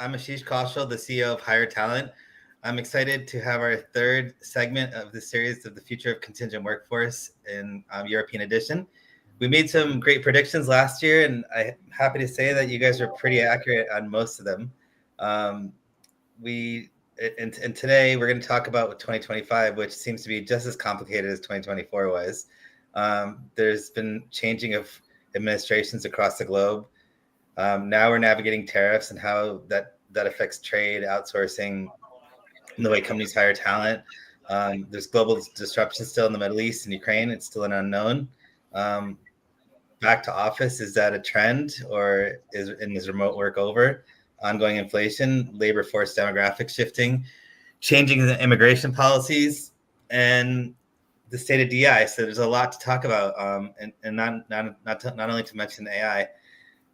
I'm Ashish Kaushal, the CEO of Hire Talent. I'm excited to have our third segment of the series of the future of contingent workforce in European edition. We made some great predictions last year, and I'm happy to say that you guys are pretty accurate on most of them. And today we're going to talk about 2025, which seems to be just as complicated as 2024 was. There's been changing of administrations across the globe. Now we're navigating tariffs and how that affects trade, outsourcing, and the way companies hire talent. There's global disruption still in the Middle East and Ukraine. It's still an unknown. Back to office, is that a trend, or is remote work over? Ongoing inflation, labor force demographics shifting, changing the immigration policies, and the state of DI. So there's a lot to talk about, and not only to mention AI.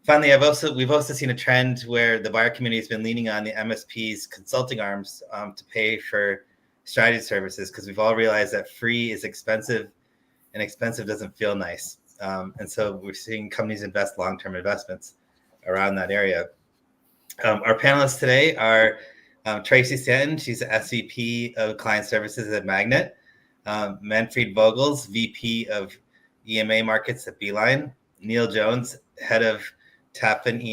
Finally, we've also seen a trend where the buyer community has been leaning on the MSP's consulting arms to pay for strategy services, because we've all realized that free is expensive, and expensive doesn't feel nice. And so we're seeing companies invest long-term investments around that area. Our panelists today are Tracy Stanton, she's the SVP of Client Services at Magnet. Manfred Vogels, VP of EMA Markets at Beeline. Neil Jones, Head of TAFN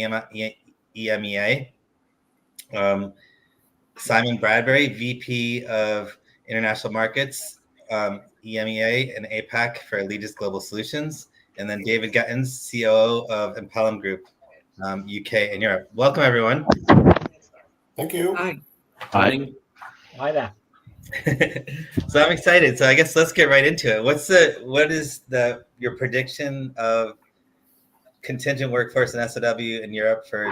EMEA. Simon Bradbury, VP of International Markets, EMEA and APAC for Allegis Global Solutions. And then David Gettins, COO of Impelum Group, UK and Europe. Welcome, everyone. Thank you. Hi. Hi. Hi there. So I'm excited. So I guess let's get right into it. What is your prediction of contingent workforce and SOW in Europe for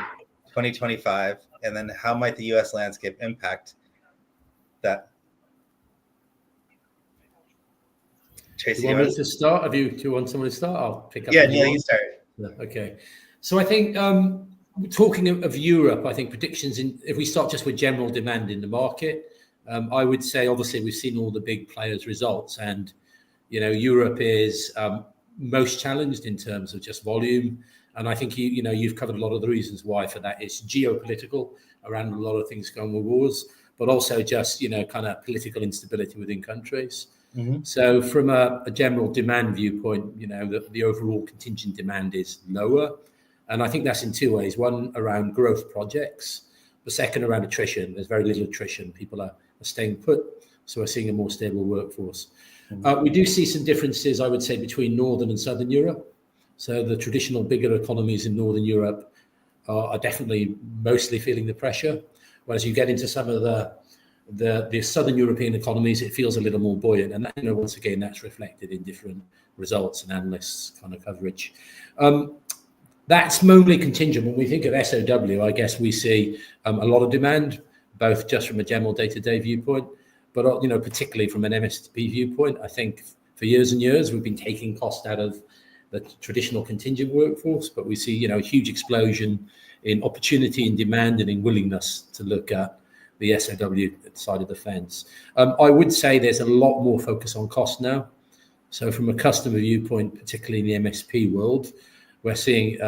2025, and then how might the U.S. landscape impact that? Tracy, do you want me to start? Do you want someone to start? I'll pick up. Yeah, Neil, you start. Okay. So I think talking of Europe, I think predictions if we start just with general demand in the market, I would say obviously we've seen all the big players' results, and Europe is most challenged in terms of just volume. And I think you've covered a lot of the reasons why for that. It's geopolitical around a lot of things going with wars, but also just kind of political instability within countries. Mm-hmm. So from a general demand viewpoint, the overall contingent demand is lower, and I think that's in two ways. One, around growth projects. The second, around attrition. There's very little attrition. People are staying put, so we're seeing a more stable workforce. We do see some differences, I would say, between Northern and Southern Europe. So the traditional bigger economies in Northern Europe are definitely mostly feeling the pressure, whereas you get into some of the Southern European economies, it feels a little more buoyant. And that, once again, that's reflected in different results and analysts' kind of coverage. That's mainly contingent. When we think of SOW, I guess we see a lot of demand, both just from a general day-to-day viewpoint, but particularly from an MSP viewpoint. I think for years and years we've been taking cost out of the traditional contingent workforce, but we see a huge explosion in opportunity and demand and in willingness to look at the SOW side of the fence. I would say there's a lot more focus on cost now. So from a customer viewpoint, particularly in the MSP world, we're seeing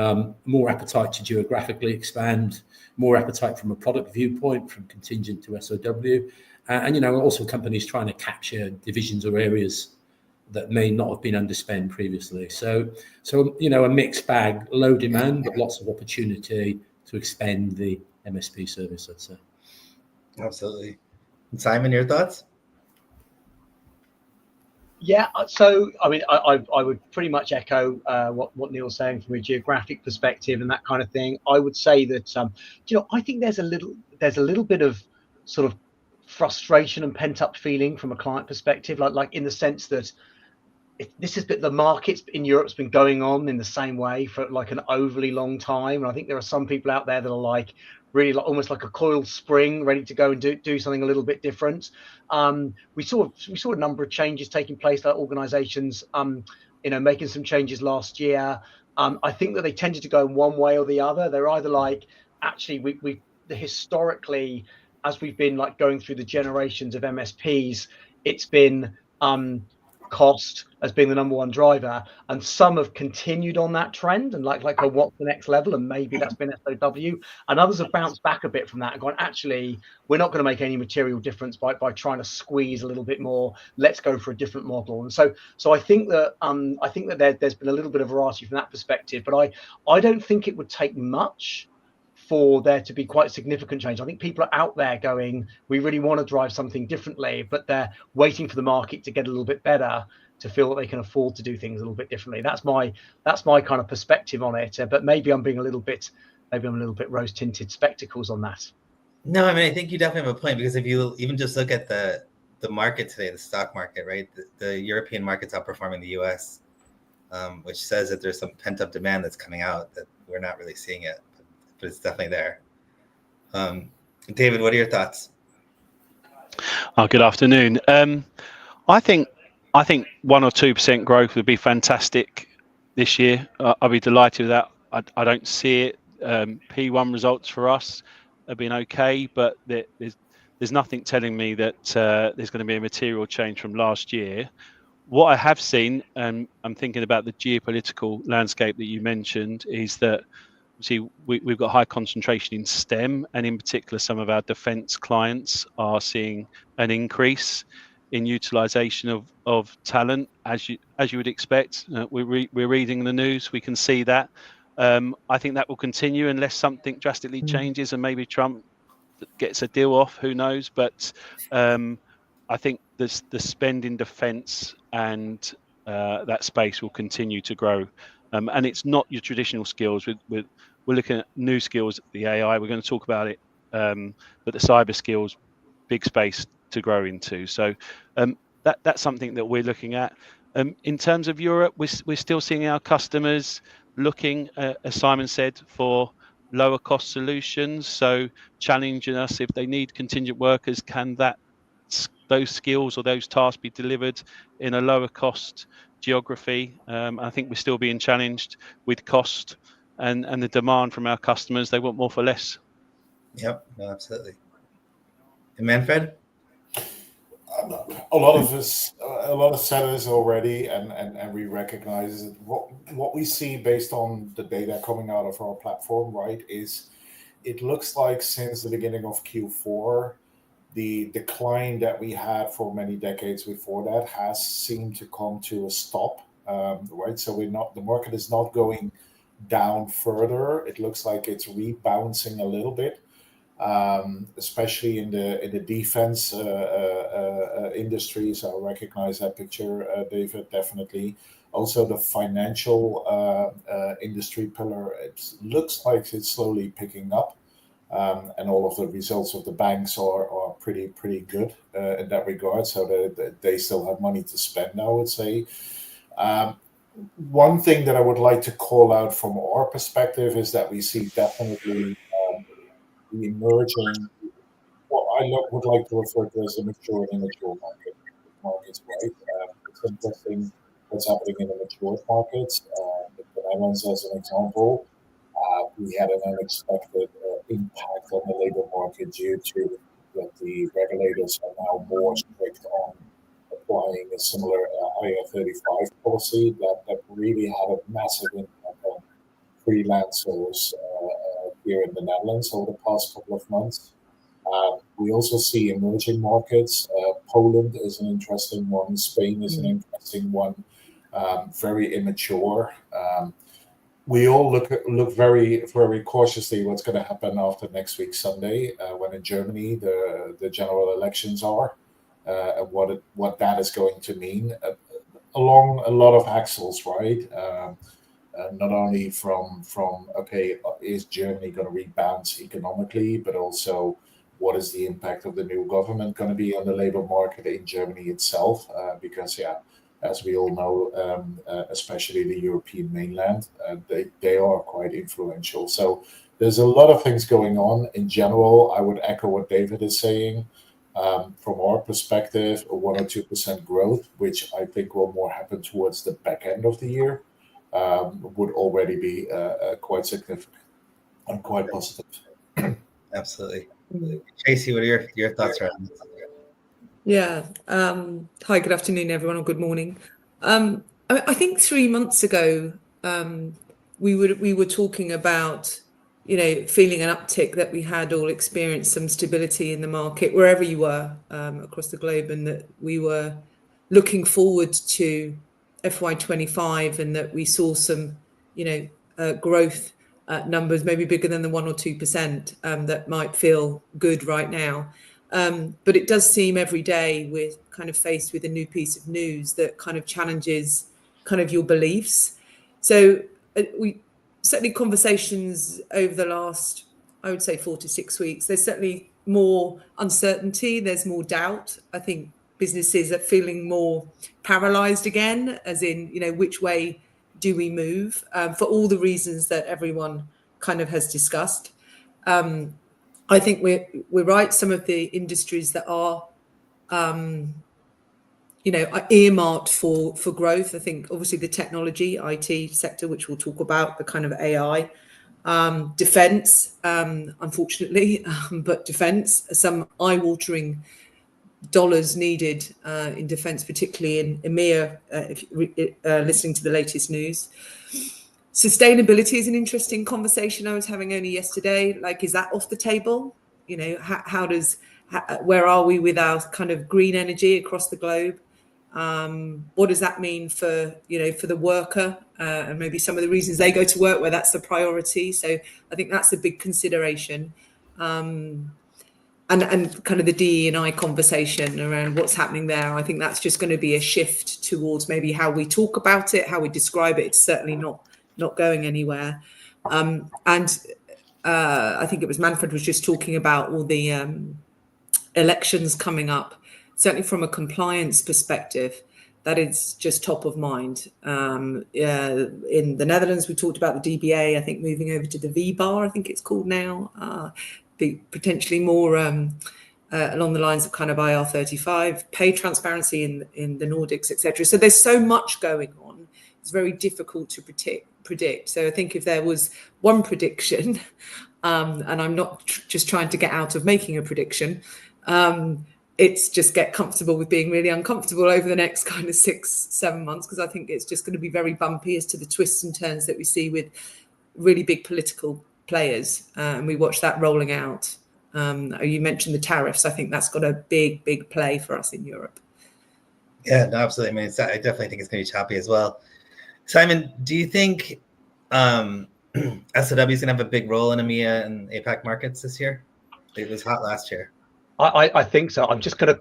more appetite to geographically expand, more appetite from a product viewpoint, from contingent to SOW. And also companies trying to capture divisions or areas that may not have been underspent previously. So a mixed bag, low demand, but lots of opportunity to expand the MSP service, I'd say. Absolutely. And Simon, your thoughts? Yeah, so I mean, I would pretty much echo what Neil's saying from a geographic perspective and that kind of thing. I would say that I think there's a little bit of sort of frustration and pent-up feeling from a client perspective, like in the sense that the markets in Europe's been going on in the same way for like an overly long time, and I think there are some people out there that are like really almost like a coiled spring, ready to go and do something a little bit different. We saw a number of changes taking place, like organizations making some changes last year. I think that they tended to go in one way or the other. They're either like, actually we historically, as we've been like going through the generations of MSPs, it's been cost as being the number one driver, and some have continued on that trend and like oh, what's the next level, and maybe that's been SOW, and others have bounced back a bit from that and gone, actually we're not going to make any material difference by trying to squeeze a little bit more, let's go for a different model. And so I think that there's been a little bit of variety from that perspective, but I don't think it would take much for there to be quite significant change. I think people are out there going, we really want to drive something differently, but they're waiting for the market to get a little bit better to feel that they can afford to do things a little bit differently. That's my kind of perspective on it. But maybe I'm a little bit rose-tinted spectacles on that. No, I mean, I think you definitely have a point, because if you even just look at the market today, the stock market, right? The European market's outperforming the US, which says that there's some pent-up demand that's coming out that we're not really seeing yet. But it's definitely there. David, what are your thoughts? Good afternoon. I think 1 or 2% growth would be fantastic this year. I'll be delighted with that. I don't see it. P1 results for us have been okay, but there's nothing telling me that there's going to be a material change from last year. What I have seen, and I'm thinking about the geopolitical landscape that you mentioned, is that we've got high concentration in STEM, and in particular, some of our defence clients are seeing an increase in utilisation of talent, as you would expect. We're reading the news, we can see that. I think that will continue unless something drastically changes, and maybe Trump gets a deal off. Who knows? But I think the spend in defence and that space will continue to grow. And it's not your traditional skills. We're looking at new skills, the AI. We're going to talk about it, but the cyber skills, big space to grow into. So that's something that we're looking at. In terms of Europe, we're still seeing our customers looking, as Simon said, for lower cost solutions. So challenging us, if they need contingent workers, can those skills or those tasks be delivered in a lower cost geography? I think we're still being challenged with cost and the demand from our customers. They want more for less. Yep, no, absolutely. And Manfred? A lot of sellers already, and we recognize that what we see based on the data coming out of our platform, right, is it looks like since the beginning of Q4, the decline that we had for many decades before that has seemed to come to a stop, right? So the market is not going down further. It looks like it's rebouncing a little bit, especially in the defense industries. I recognize that picture, David, definitely. Also, the financial industry pillar, it looks like it's slowly picking up. And all of the results of the banks are pretty good in that regard. So they still have money to spend, I would say. One thing that I would like to call out from our perspective is that we see definitely the emerging, what I would like to refer to as the mature and immature markets, right? It's interesting what's happening in the mature markets. The Netherlands, as an example, we had an unexpected impact on the labor market due to that the regulators are now more strict on applying a similar IR35 policy that really had a massive impact on freelancers here in the Netherlands over the past couple of months. We also see emerging markets. Poland is an interesting one. Spain is an interesting one. Very immature. We all look very, very cautiously what's going to happen after next week Sunday, when in Germany the general elections are, and what that is going to mean along a lot of axles, right? Not only from okay, is Germany going to rebound economically, but also what is the impact of the new government going to be on the labor market in Germany itself? Because as we all know, especially the European mainland, they are quite influential. So there's a lot of things going on. In general, I would echo what David is saying. From our perspective, a 1 or 2% growth, which I think will more happen towards the back end of the year, would already be quite significant and quite positive. Absolutely. Tracy, what are your thoughts around this? Yeah. Hi, good afternoon, everyone, or good morning. I think 3 months ago, we were talking about, feeling an uptick, that we had all experienced some stability in the market wherever you were across the globe, and that we were looking forward to FY25, and that we saw some, growth numbers maybe bigger than the 1 or 2% that might feel good right now. But it does seem every day we're kind of faced with a new piece of news that kind of challenges kind of your beliefs. So we certainly, conversations over the last, I would say, 4 to 6 weeks, there's certainly more uncertainty, there's more doubt. I think businesses are feeling more paralyzed again, as in, which way do we move, for all the reasons that everyone kind of has discussed. I think we're right. Some of the industries that are, are earmarked for growth. I think obviously the technology, IT sector, which we'll talk about, the kind of AI, defence, unfortunately, but defence, some eye-watering dollars needed in defence, particularly in EMEA, listening to the latest news. Sustainability is an interesting conversation I was having only yesterday. Like, is that off the table? Where are we with our kind of green energy across the globe? What does that mean for the worker, and maybe some of the reasons they go to work, where that's the priority? So I think that's a big consideration. And kind of the DE&I conversation around what's happening there. I think that's just going to be a shift towards maybe how we talk about it, how we describe it. It's certainly not going anywhere. And I think it was Manfred was just talking about all the elections coming up. Certainly from a compliance perspective, that is just top of mind. In the Netherlands, we talked about the DBA, I think moving over to the VBAR, I think it's called now, be potentially more along the lines of kind of IR35, pay transparency in the Nordics, etc. So there's so much going on. It's very difficult to predict. So I think if there was one prediction, and I'm not just trying to get out of making a prediction, it's just get comfortable with being really uncomfortable over the next kind of 6-7 months, because I think it's just going to be very bumpy as to the twists and turns that we see with really big political players, and we watch that rolling out. You mentioned the tariffs. I think that's got a big play for us in Europe. Yeah, no, absolutely. I mean, I definitely think it's going to be choppy as well. Simon, do you think SOW is going to have a big role in EMEA and APAC markets this year? It was hot last year. I think so. I'm just gonna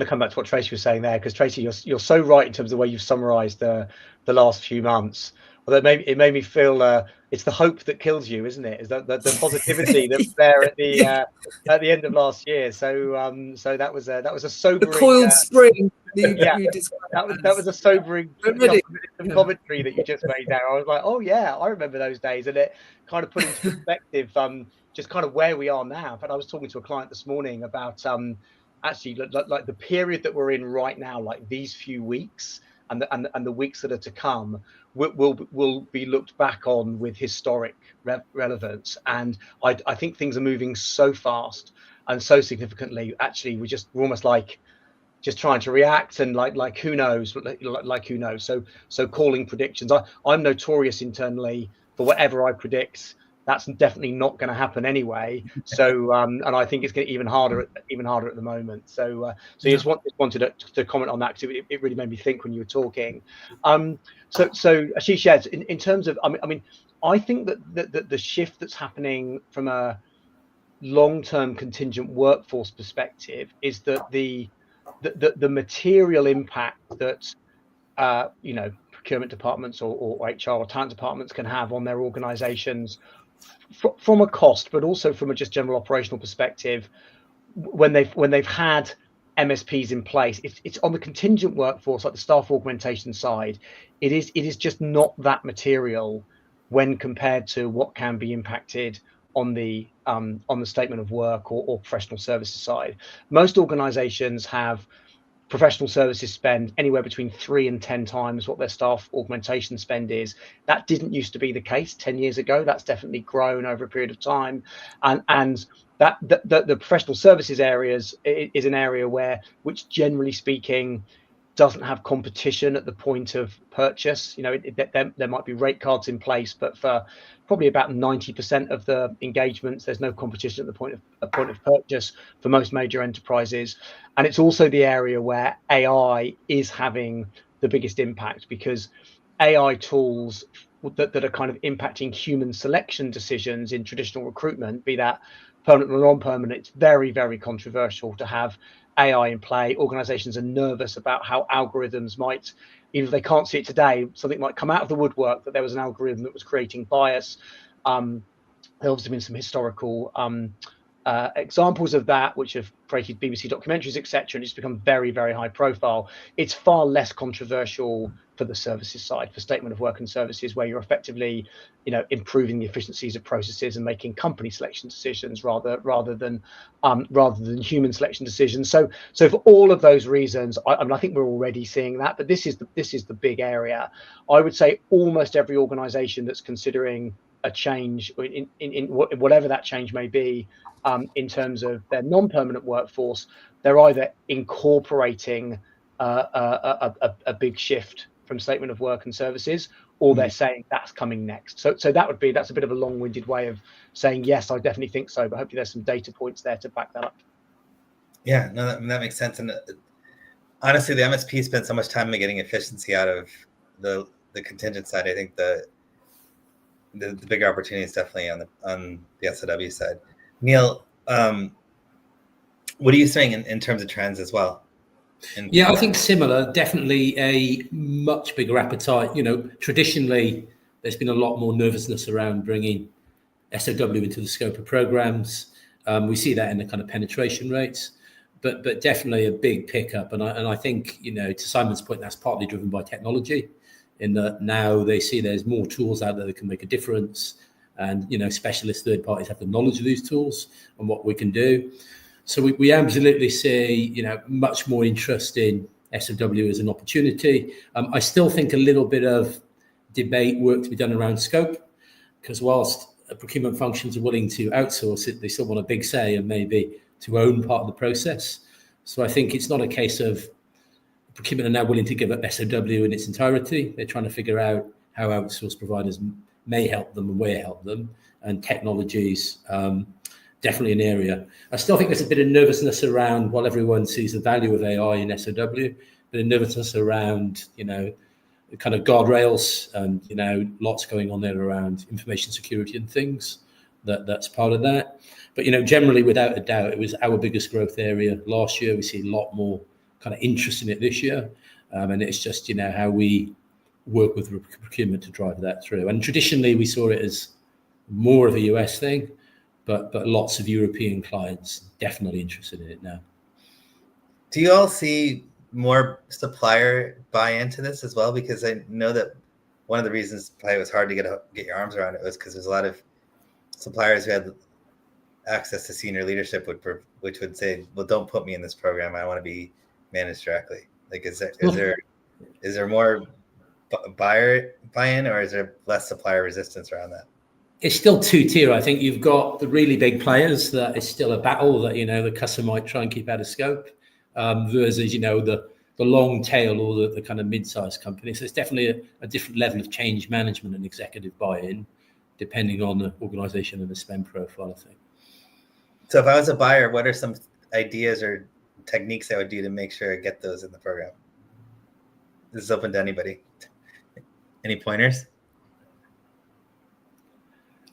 come back to what Tracy was saying there, because Tracy, you're so right in terms of the way you've summarised the last few months. Although it made me feel it's the hope that kills you, isn't it? Is that the positivity that was there at the end of last year? So so that was a sobering. The coiled spring. Yeah, that was a sobering commentary that you just made there. I was like, oh yeah, I remember those days, and it kind of put into perspective just kind of where we are now. But I was talking to a client this morning about actually like the period that we're in right now, like these few weeks and the weeks that are to come will be looked back on with historic relevance. And I think things are moving so fast and so significantly. Actually, we're almost like just trying to react, and like who knows, like who knows. So calling predictions. I'm notorious internally for whatever I predict, that's definitely not going to happen anyway. So and I think it's getting even harder at the moment. So you just wanted to comment on that, because it really made me think when you were talking. So Ashish, yes, in terms of, I mean, I think that the shift that's happening from a long-term contingent workforce perspective is that the material impact that procurement departments or HR or talent departments can have on their organizations from a cost, but also from a just general operational perspective, when they've had MSPs in place, it's on the contingent workforce, like the staff augmentation side, it is just not that material when compared to what can be impacted on the statement of work or professional services side. Most organizations have professional services spend anywhere between 3 and 10 times what their staff augmentation spend is. That didn't used to be the case 10 years ago. That's definitely grown over a period of time. And that the professional services areas is an area which generally speaking doesn't have competition at the point of purchase. There might be rate cards in place, but for probably about 90% of the engagements, there's no competition at the point of purchase for most major enterprises. And it's also the area where AI is having the biggest impact, because AI tools that are kind of impacting human selection decisions in traditional recruitment, be that permanent or non-permanent, it's very, very controversial to have AI in play. Organizations are nervous about how algorithms might, even if they can't see it today, something might come out of the woodwork that there was an algorithm that was creating bias. There have obviously been some historical examples of that, which have created BBC documentaries, etc., and it's become very, very high profile. It's far less controversial for the services side, for statement of work and services, where you're effectively, improving the efficiencies of processes and making company selection decisions rather than human selection decisions. So for all of those reasons, I think we're already seeing that, but this is the big area. I would say almost every organisation that's considering a change in whatever that change may be, in terms of their non-permanent workforce, they're either incorporating a big shift from statement of work and services, or they're saying that's coming next. So that's a bit of a long-winded way of saying yes, I definitely think so, but hopefully there's some data points there to back that up. Yeah, no, that makes sense. And honestly, the MSP spent so much time in getting efficiency out of the contingent side. I think the bigger opportunity is definitely on the SOW side. Neil, what are you saying in terms of trends as well? I think similar. Definitely a much bigger appetite. Traditionally, there's been a lot more nervousness around bringing SOW into the scope of programs. We see that in the kind of penetration rates, but definitely a big pickup. And I think, to Simon's point, that's partly driven by technology, in that now they see there's more tools out there that can make a difference. And, specialist third parties have the knowledge of these tools and what we can do. So we absolutely see, much more interest in SOW as an opportunity. I still think a little bit of debate work to be done around scope, because whilst procurement functions are willing to outsource it, they still want a big say and maybe to own part of the process. So I think it's not a case of procurement are now willing to give up SOW in its entirety. They're trying to figure out how outsource providers may help them and where help them, and technologies definitely an area. I still think there's a bit of nervousness around, while everyone sees the value of AI in SOW, but a nervousness around, the kind of guardrails and, lots going on there around information security and things. That's part of that. But, generally, without a doubt, it was our biggest growth area last year. We see a lot more kind of interest in it this year. And it's just, how we work with procurement to drive that through. And traditionally, we saw it as more of a US thing, but lots of European clients definitely interested in it now. Do you all see more supplier buy into this as well? Because I know that one of the reasons probably it was hard to get your arms around it was because there's a lot of suppliers who had access to senior leadership, which would say, well, don't put me in this program. I want to be managed directly. Like, is there more buyer buy-in, or is there less supplier resistance around that? It's still two-tier. I think you've got the really big players that is still a battle that, the customer might try and keep out of scope, versus, the long tail or the kind of mid-sized companies. So it's definitely a different level of change management and executive buy-in, depending on the organization and the spend profile, I think. So if I was a buyer, what are some ideas or techniques I would do to make sure I get those in the program? This is open to anybody. Any pointers?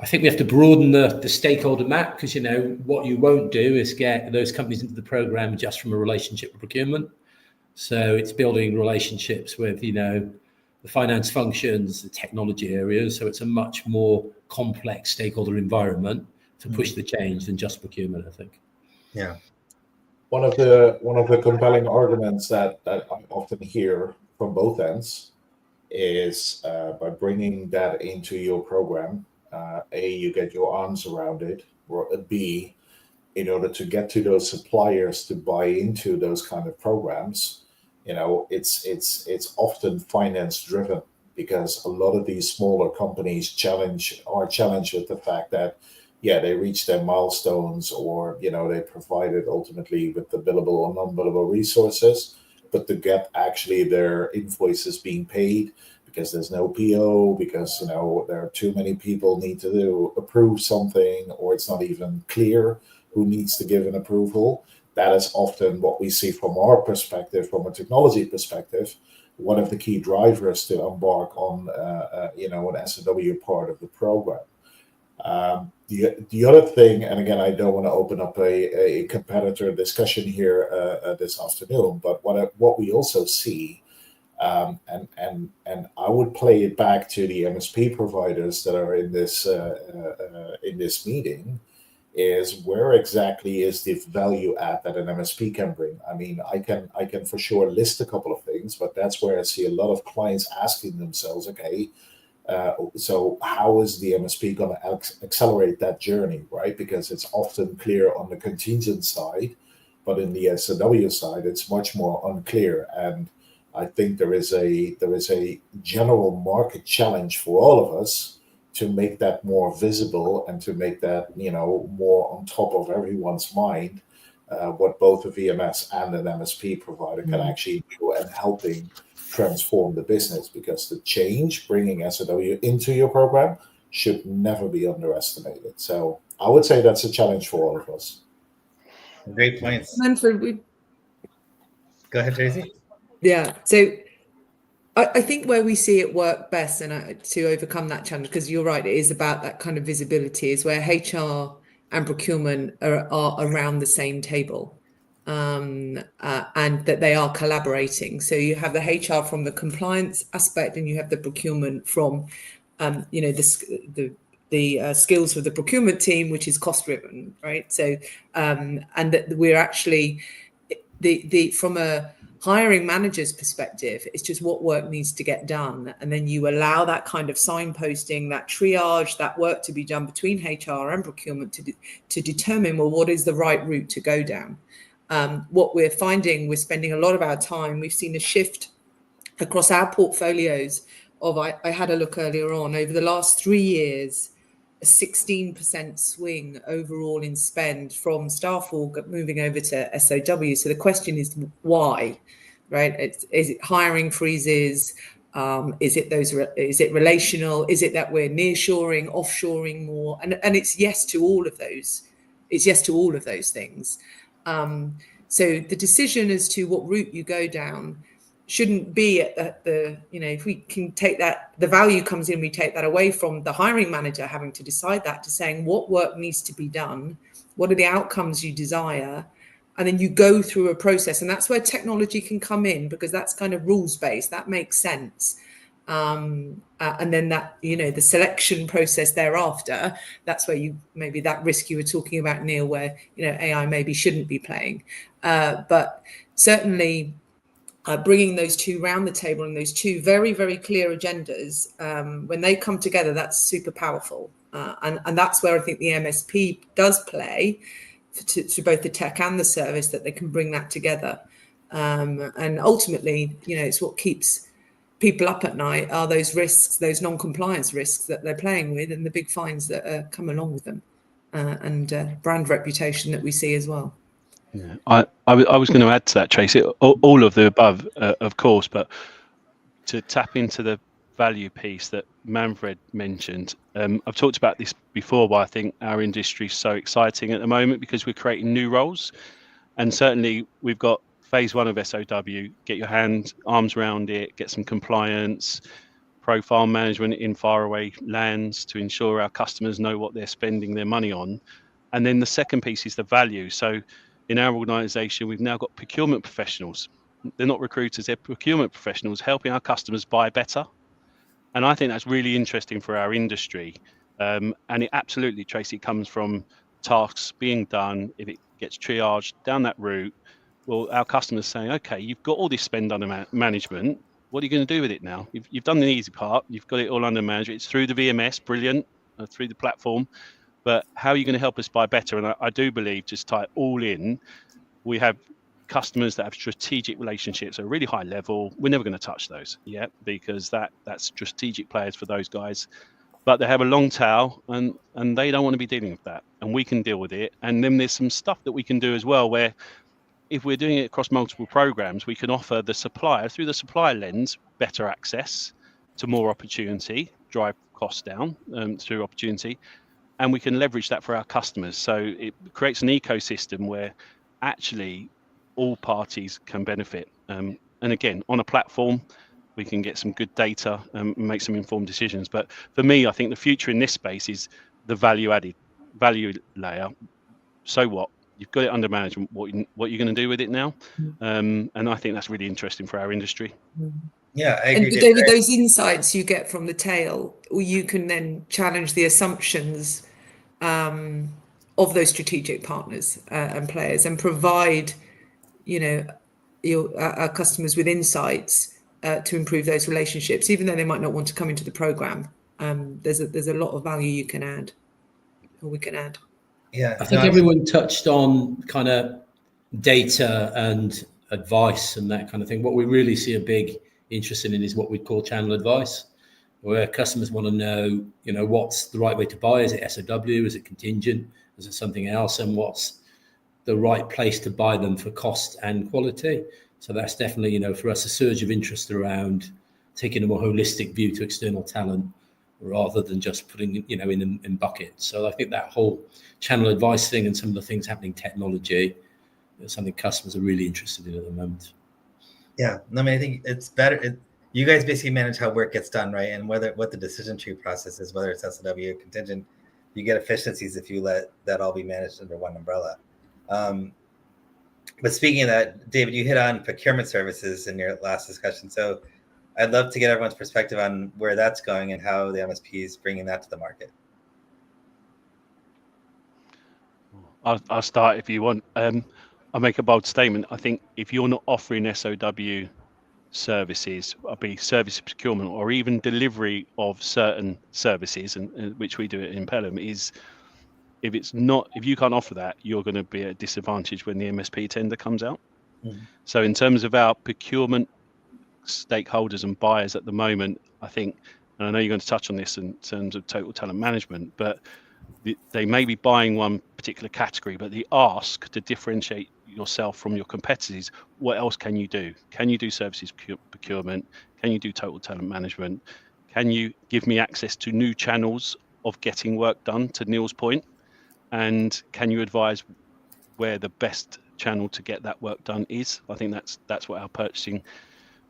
I think we have to broaden the stakeholder map, because, what you won't do is get those companies into the program just from a relationship with procurement. So it's building relationships with, the finance functions, the technology areas. So it's a much more complex stakeholder environment to push the change than just procurement, I think. Yeah. One of the compelling arguments that I often hear from both ends is by bringing that into your program, A, you get your arms around it, or B, in order to get to those suppliers to buy into those kind of programs, it's often finance driven, because a lot of these smaller companies are challenged with the fact that, yeah, they reach their milestones, or they provided ultimately with the billable or non-billable resources, but to get actually their invoices being paid, because there's no PO, because there are too many people need to approve something, or it's not even clear who needs to give an approval. That is often what we see from our perspective, from a technology perspective, one of the key drivers to embark on an SOW part of the program. The other thing, and again, I don't want to open up a competitor discussion here this afternoon, but what we also see, and I would play it back to the MSP providers that are in this meeting, is where exactly is the value add that an MSP can bring. I mean, I can for sure list a couple of things, but that's where I see a lot of clients asking themselves, okay, so how is the MSP going to accelerate that journey, right? Because it's often clear on the contingent side, but in the SOW side, it's much more unclear. And I think there is a general market challenge for all of us to make that more visible, and to make that more on top of everyone's mind, what both a VMS and an MSP provider can actually do, and helping transform the business, because the change, bringing SOW into your program, should never be underestimated. So I would say that's a challenge for all of us. Great points. Manfred, Go ahead, Tracy. yeah. So I think where we see it work best, and to overcome that challenge, because you're right, it is about that kind of visibility, is where HR and procurement are around the same table. And that they are collaborating. So you have the HR from the compliance aspect, and you have the procurement from, the skills of the procurement team, which is cost driven, right? So, and that we're actually from a hiring manager's perspective, it's just what work needs to get done, and then you allow that kind of signposting, that triage, that work to be done between HR and procurement to determine, well, what is the right route to go down. What we're finding, we're spending a lot of our time, we've seen a shift across our portfolios of, I had a look earlier on, over the last 3 years, a 16% swing overall in spend from staff org moving over to SOW. So the question is why, right? Is it hiring freezes? Is it relational? Is it that we're nearshoring, offshoring more? And it's yes to all of those. It's yes to all of those things. So the decision as to what route you go down shouldn't be at the if we can take that, the value comes in, we take that away from the hiring manager having to decide that, to saying what work needs to be done, what are the outcomes you desire, and then you go through a process. And that's where technology can come in, because that's kind of rules based, that makes sense. And then that, the selection process thereafter, that's where maybe that risk you were talking about, Neil, where, AI maybe shouldn't be playing. But certainly bringing those two round the table, and those two very, very clear agendas, when they come together, that's super powerful. And that's where I think the MSP does play to both the tech and the service, that they can bring that together. And ultimately, it's what keeps people up at night, are those risks, those non-compliance risks that they're playing with, and the big fines that come along with them, and brand reputation that we see as well. Yeah, I was going to add to that, Tracy, all of the above, of course, but to tap into the value piece that Manfred mentioned, I've talked about this before, why I think our industry is so exciting at the moment, because we're creating new roles. And certainly we've got phase one of SOW, get your arms around it, get some compliance, profile management in faraway lands to ensure our customers know what they're spending their money on. And then the second piece is the value. So in our organization, we've now got procurement professionals. They're not recruiters, they're procurement professionals helping our customers buy better. And I think that's really interesting for our industry. And it absolutely, Tracy, comes from tasks being done. If it gets triaged down that route, well, our customers saying, okay, you've got all this spend under management. What are you going to do with it now? You've done the easy part. You've got it all under management. It's through the VMS, brilliant, through the platform. But how are you going to help us buy better? And I do believe, just tie it all in, we have customers that have strategic relationships at a really high level, we're never going to touch those yet, because that's strategic players for those guys. But they have a long tail, and they don't want to be dealing with that, and we can deal with it. And then there's some stuff that we can do as well, where if we're doing it across multiple programs, we can offer the supplier, through the supplier lens, better access to more opportunity, drive costs down through opportunity, and we can leverage that for our customers. So it creates an ecosystem where actually all parties can benefit. And again, on a platform, we can get some good data and make some informed decisions. But for me, I think the future in this space is the value layer. So what? You've got it under management. What you're going to do with it now? And I think that's really interesting for our industry. Yeah, I agree. And David, those insights you get from the tail, you can then challenge the assumptions of those strategic partners and players, and provide, our customers with insights to improve those relationships, even though they might not want to come into the program. There's a lot of value you can add, or we can add. Yeah, I think everyone touched on kind of data and advice and that kind of thing. What we really see a big interest in is what we call channel advice, where customers want to know, what's the right way to buy. Is it SOW? Is it contingent? Is it something else? And what's the right place to buy them for cost and quality? So that's definitely, for us, a surge of interest around taking a more holistic view to external talent, rather than just putting in buckets. So I think that whole channel advice thing and some of the things happening in technology is something customers are really interested in at the moment. Yeah, I mean, I think it's better. You guys basically manage how work gets done, right? And what the decision tree process is, whether it's SOW or contingent, you get efficiencies if you let that all be managed under one umbrella. But speaking of that, David, you hit on procurement services in your last discussion. So I'd love to get everyone's perspective on where that's going and how the MSP is bringing that to the market. I'll start if you want. I'll make a bold statement. I think if you're not offering SOW services, be service procurement or even delivery of certain services, and which we do it in Pelham, is if you can't offer that, you're going to be at a disadvantage when the MSP tender comes out. Mm-hmm. So in terms of our procurement stakeholders and buyers at the moment, I think, and I know you're going to touch on this in terms of total talent management, but they may be buying one particular category, but the ask to differentiate yourself from your competitors, what else can you do? Can you do services procurement? Can you do total talent management? Can you give me access to new channels of getting work done, to Neil's point? And can you advise where the best channel to get that work done is? I think that's what our purchasing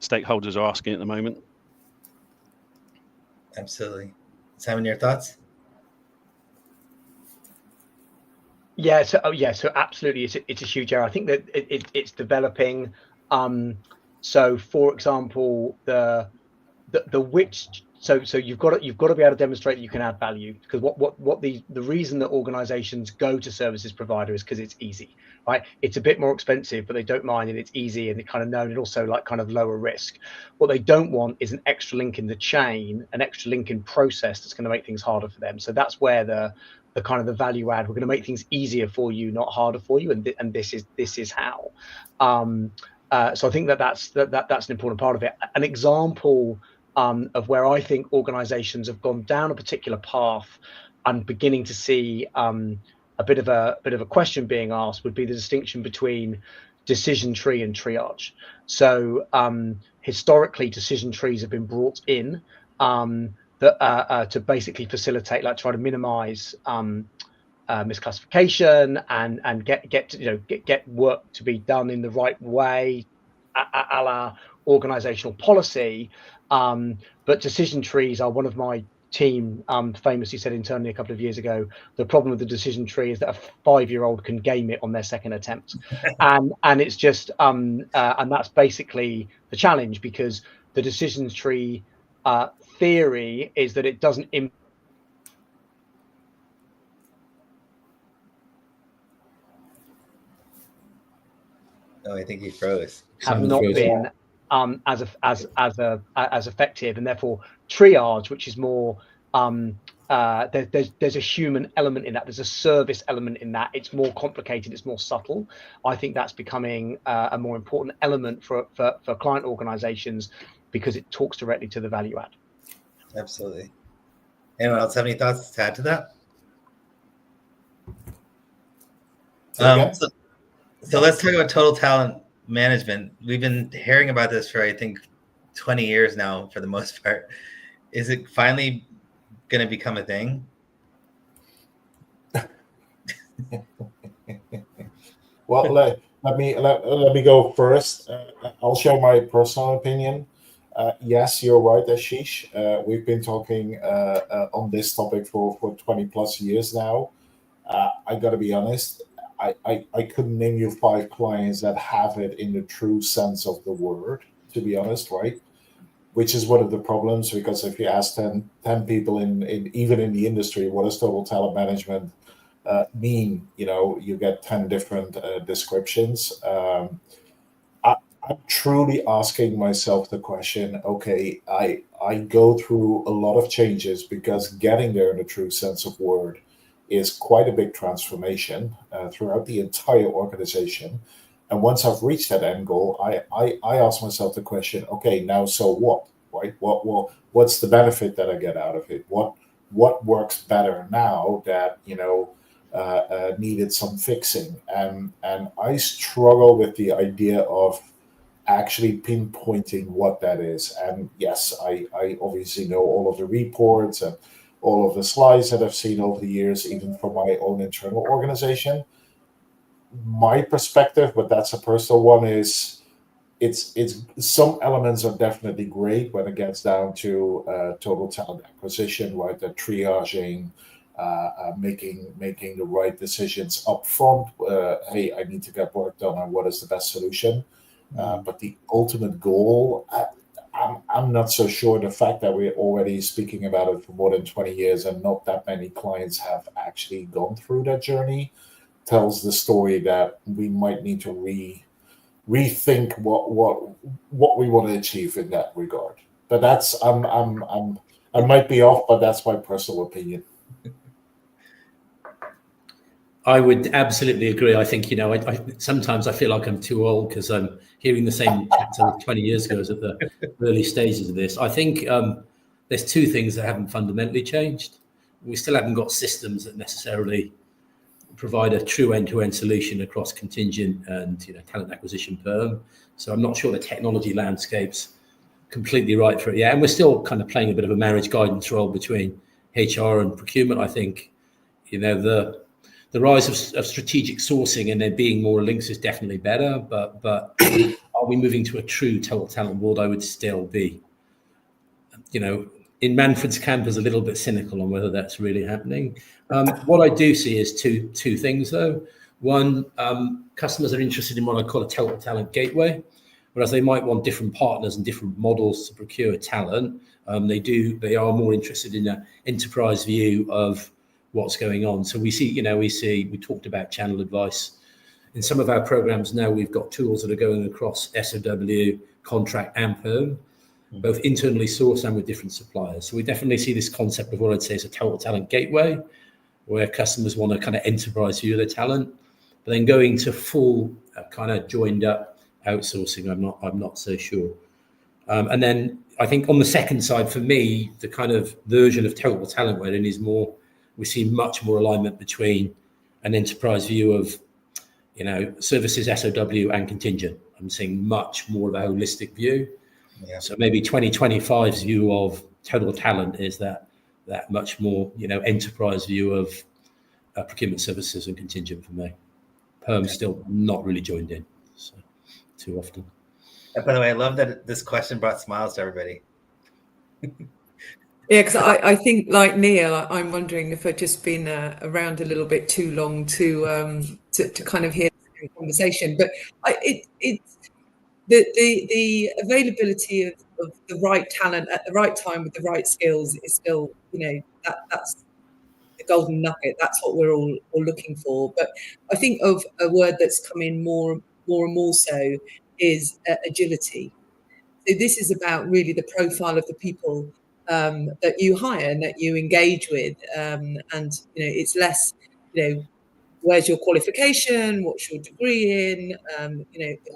stakeholders are asking at the moment. Absolutely. Simon, your thoughts? Yeah, so absolutely, it's a huge area. I think that it's developing. So, for example, the which. So you've got to be able to demonstrate that you can add value, because what the reason that organizations go to services provider is because it's easy, right? It's a bit more expensive, but they don't mind, and it's easy, and they kind of know, and also like kind of lower risk. What they don't want is an extra link in the chain, an extra link in process that's going to make things harder for them. So that's where the kind of the value add. We're going to make things easier for you, not harder for you, and this is how. So I think that's an important part of it. An example of where I think organizations have gone down a particular path and beginning to see a bit of a question being asked would be the distinction between decision tree and triage. So historically, decision trees have been brought in to basically facilitate, like try to minimize misclassification and get work to be done in the right way, a la organizational policy. But decision trees are, one of my team famously said internally a couple of years ago, the problem with the decision tree is that a 5-year-old can game it on their second attempt. and it's just and that's basically the challenge, because the decision tree theory is that it doesn't I think he froze. Have not been as effective, and therefore triage, which is more there's a human element in that. There's a service element in that. It's more complicated. It's more subtle. I think that's becoming a more important element for client organizations because it talks directly to the value add. Absolutely. Anyone else have any thoughts to add to that? So let's talk about total talent management. We've been hearing about this for, I think, 20 years now, for the most part. Is it finally going to become a thing? Well, let me go first. I'll share my personal opinion. Yes, you're right, Ashish. We've been talking on this topic for 20 plus years now. I got to be honest. I couldn't name you 5 clients that have it in the true sense of the word, to be honest, right? Which is one of the problems, because if you ask 10 people even in the industry, what does total talent management mean? You get 10 different descriptions. I'm truly asking myself the question, okay, I go through a lot of changes, because getting there in the true sense of word is quite a big transformation throughout the entire organization. And once I've reached that end goal, I ask myself the question, okay, now so what? Right? What's the benefit that I get out of it? What works better now that needed some fixing? And I struggle with the idea of actually pinpointing what that is. And yes, I obviously know all of the reports and all of the slides that I've seen over the years, even from my own internal organization. My perspective, but that's a personal one, is it's some elements are definitely great when it gets down to total talent acquisition, right? The triaging, making the right decisions up front. Hey, I need to get work done, and what is the best solution? But the ultimate goal, I'm not so sure. The fact that we're already speaking about it for more than 20 years and not that many clients have actually gone through that journey tells the story that we might need to rethink what we want to achieve in that regard. But that's I might be off, but that's my personal opinion. I would absolutely agree. I think, I sometimes I feel like I'm too old because I'm hearing the same chats 20 years ago as at the early stages of this. I think there's 2 things that haven't fundamentally changed. We still haven't got systems that necessarily provide a true end-to-end solution across contingent and talent acquisition perm. So I'm not sure the technology landscape's completely right for it yet. And we're still kind of playing a bit of a marriage guidance role between HR and procurement. I think, the rise of strategic sourcing and there being more links is definitely better, but are we moving to a true total talent world? I would still be, in Manfred's camp, is a little bit cynical on whether that's really happening. What I do see is two things though. One, customers are interested in what I call a total talent gateway, whereas they might want different partners and different models to procure talent. They are more interested in an enterprise view of what's going on. So we talked about channel advice. In some of our programs now, we've got tools that are going across SOW, contract and perm, both internally sourced and with different suppliers. So we definitely see this concept of what I'd say is a total talent gateway, where customers want a kind of enterprise view of their talent, but then going to full kind of joined up outsourcing, I'm not so sure. And then I think on the second side, for me, the kind of version of total talent wherein is more, we see much more alignment between an enterprise view of, services, SOW and contingent. I'm seeing much more of a holistic view. Yeah. So maybe 2025's view of total talent is that much more, enterprise view of procurement services and contingent for me. Perm still not really joined in too often. And by the way, I love that this question brought smiles to everybody. Yeah, because I think, like Neil, I'm wondering if I've just been around a little bit too long to kind of hear the conversation. But it's the availability of the right talent at the right time with the right skills is still, that's the golden nugget. That's what we're all looking for. But I think of a word that's come in more and more so is agility. So this is about really the profile of the people that you hire and that you engage with, and it's less, where's your qualification, what's your degree in,